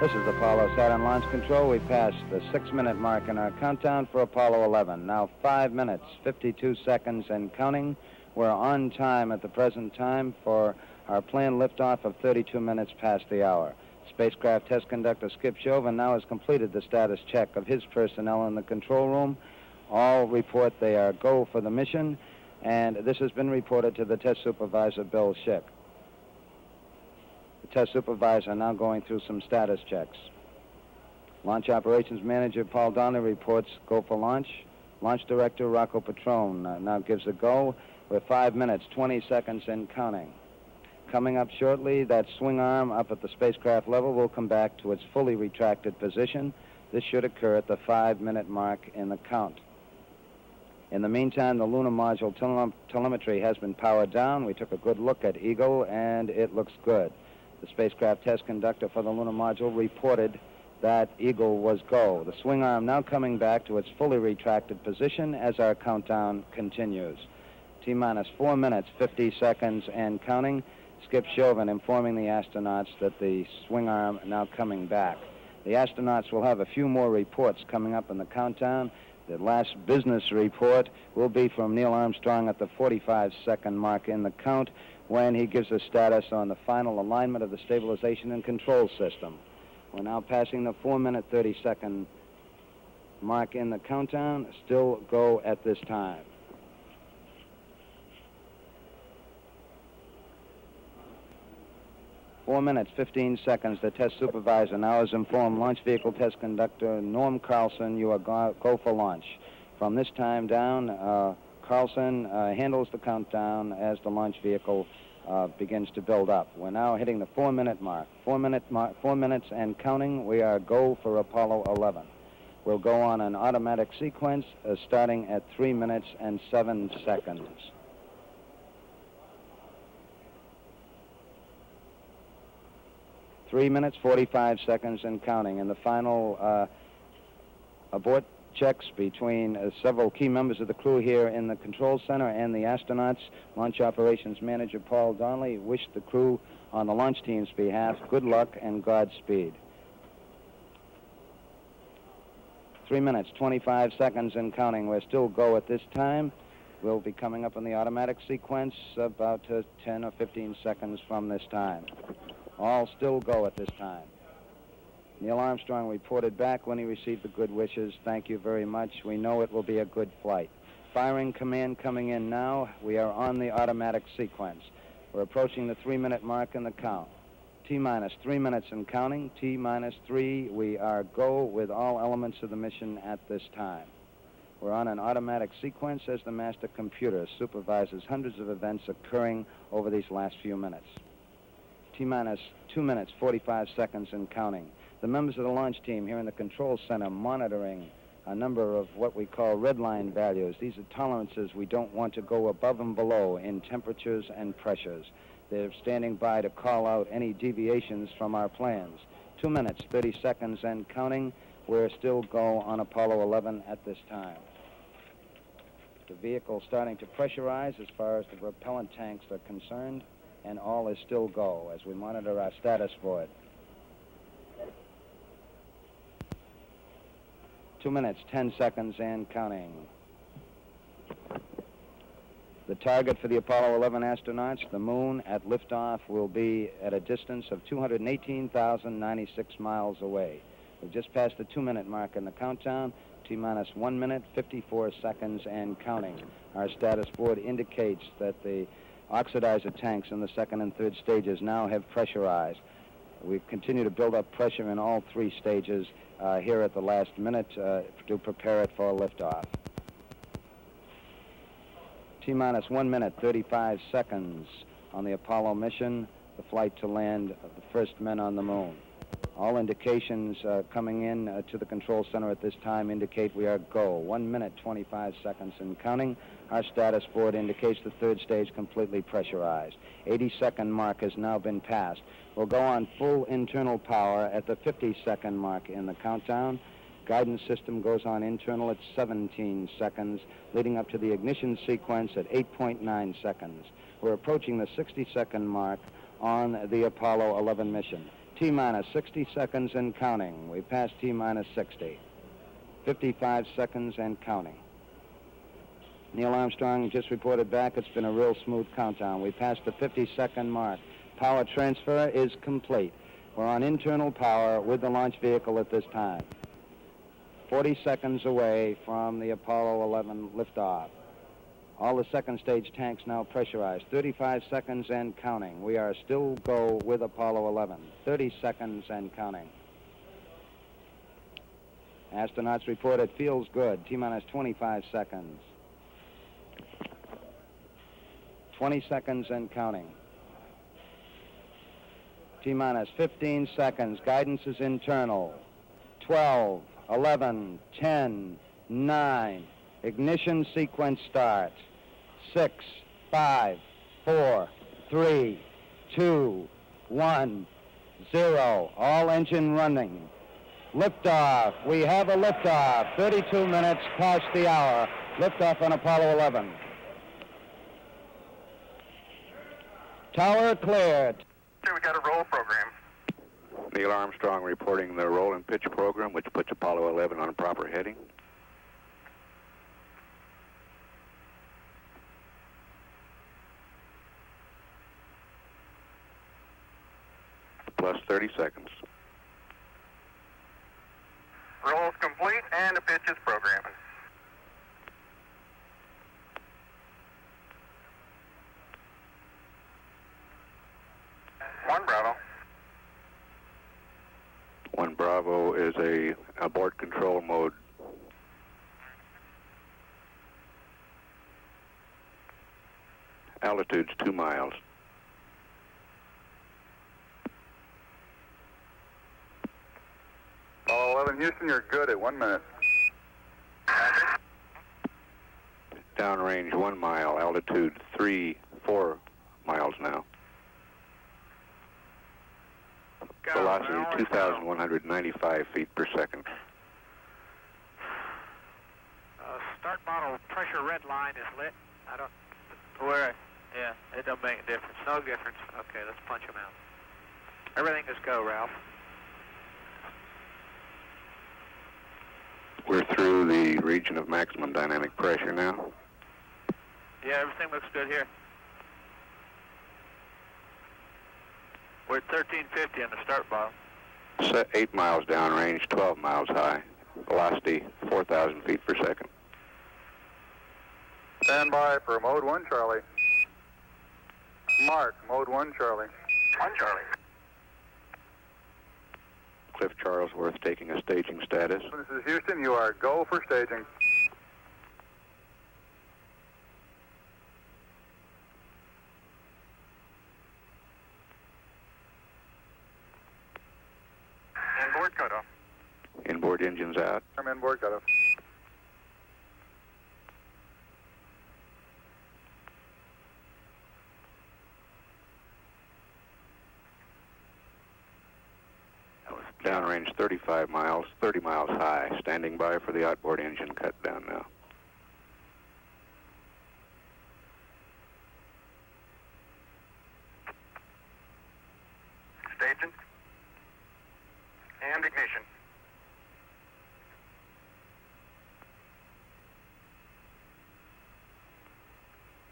This is Apollo Saturn Launch Control. We passed the 6-minute mark in our countdown for Apollo 11. Now 5 minutes, 52 seconds and counting. We're on time at the present time for our planned liftoff of 32 minutes past the hour. Spacecraft test conductor Skip Chauvin now has completed the status check of his personnel in the control room. All report they are go for the mission, and this has been reported to the test supervisor, Bill Schick. The test supervisor now going through some status checks. Launch operations manager Paul Donnelly reports go for launch. Launch director Rocco Petrone now gives a go with 5 minutes, 20 seconds and counting. Coming up shortly, that swing arm up at the spacecraft level will come back to its fully retracted position. This should occur at the 5-minute mark in the count. In the meantime, the lunar module telemetry has been powered down. We took a good look at Eagle, and it looks good. The spacecraft test conductor for the lunar module reported that Eagle was go. The swing arm now coming back to its fully retracted position as our countdown continues. T-minus 4 minutes, 50 seconds and counting. Skip Chauvin informing the astronauts that the swing arm now coming back. The astronauts will have a few more reports coming up in the countdown. The last business report will be from Neil Armstrong at the 45-second mark in the count, when he gives a status on the final alignment of the stabilization and control system. We're now passing the 4-minute, 30-second mark in the countdown. Still go at this time. Four minutes, 15 seconds. The test supervisor now has informed launch vehicle test conductor Norm Carlson, you are go for launch. From this time down, Carlson handles the countdown as the launch vehicle begins to build up. We're now hitting the 4-minute mark. 4 minutes and counting. We are go for Apollo 11. We'll go on an automatic sequence starting at 3 minutes and 7 seconds. 3 minutes, 45 seconds and counting. And the final abort checks between several key members of the crew here in the control center and the astronauts. Launch operations manager Paul Donnelly wished the crew on the launch team's behalf good luck and Godspeed. 3 minutes, 25 seconds and counting. We're still go at this time. We'll be coming up in the automatic sequence about 10 or 15 seconds from this time. All still go at this time. Neil Armstrong reported back when he received the good wishes. Thank you very much. We know it will be a good flight. Firing command coming in now. We are on the automatic sequence. We're approaching the 3-minute mark in the count. T-minus 3 minutes and counting. T-minus 3. We are go with all elements of the mission at this time. We're on an automatic sequence as the master computer supervises hundreds of events occurring over these last few minutes. T-minus 2 minutes, 45 seconds and counting. The members of the launch team here in the control center monitoring a number of what we call red line values. These are tolerances we don't want to go above and below in temperatures and pressures. They're standing by to call out any deviations from our plans. 2 minutes, 30 seconds and counting. We're still go on Apollo 11 at this time. The vehicle starting to pressurize as far as the propellant tanks are concerned, and all is still go as we monitor our status board. 2 minutes, 10 seconds and counting. The target for the Apollo 11 astronauts, the moon at liftoff, will be at a distance of 218,096 miles away. We've just passed the 2-minute mark in the countdown. T-minus 1 minute, 54 seconds and counting. Our status board indicates that the oxidizer tanks in the second and third stages now have pressurized. We continue to build up pressure in all 3 stages here at the last minute to prepare it for liftoff. T-minus 1 minute, 35 seconds on the Apollo mission, the flight to land of the first men on the moon. All indications coming in to the control center at this time indicate we are go. 1 minute, 25 seconds and counting. Our status board indicates the third stage completely pressurized. 80-second mark has now been passed. We'll go on full internal power at the 50-second mark in the countdown. Guidance system goes on internal at 17 seconds, leading up to the ignition sequence at 8.9 seconds. We're approaching the 60-second mark on the Apollo 11 mission. T-minus 60 seconds and counting. We passed T-minus 60. 55 seconds and counting. Neil Armstrong just reported back. It's been a real smooth countdown. We passed the 50-second mark. Power transfer is complete. We're on internal power with the launch vehicle at this time. 40 seconds away from the Apollo 11 liftoff. All the second stage tanks now pressurized. 35 seconds and counting. We are still go with Apollo 11. 30 seconds and counting. Astronauts report it feels good. T-minus 25 seconds. 20 seconds and counting. T-minus 15 seconds. Guidance is internal. 12, 11, 10, 9. Ignition sequence starts. 6, 5, 4, 3, 2, 1, 0. All engine running. Liftoff. We have a liftoff. 32 minutes past the hour. Liftoff on Apollo 11. Tower cleared. Okay, we got a roll program. Neil Armstrong reporting the roll and pitch program, which puts Apollo 11 on proper heading. Plus 30 seconds. Roll's complete and the pitch is programming. One Bravo. One Bravo is a abort control mode. Altitude's 2 miles. Apollo 11 Houston, you're good at 1 minute. Downrange 1 mile, altitude 4 miles now. Velocity 2,195 feet per second. Start model pressure red line is lit. I don't... Where? Yeah, it don't make a difference. No difference. Okay, let's punch them out. Everything is go, Ralph. We're through the region of maximum dynamic pressure now. Yeah, everything looks good here. We're at 1350 on the start bottle. Set 8 miles downrange, 12 miles high. Velocity 4,000 feet per second. Stand by for mode 1 Charlie. Mark, mode 1 Charlie. 1 Charlie. Cliff Charlesworth taking a staging status. This is Houston, you are go for staging. Inboard cutoff. Inboard engines out. I'm inboard cutoff. Downrange 35 miles, 30 miles high. Standing by for the outboard engine cut down now. Staging. And ignition.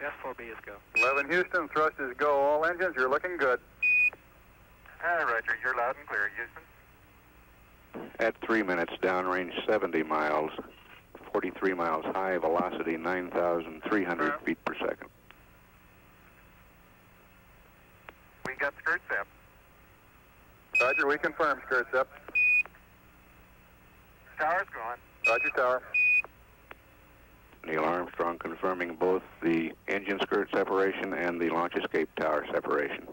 S4B is go. 11 Houston, thrust is go. All engines, you're looking good. Roger, you're loud and clear, Houston. At 3 minutes, downrange 70 miles, 43 miles high, velocity 9,300 feet per second. We got skirt step. Roger, we confirm skirt step. Tower's going. Roger, tower. Neil Armstrong confirming both the engine skirt separation and the launch escape tower separation.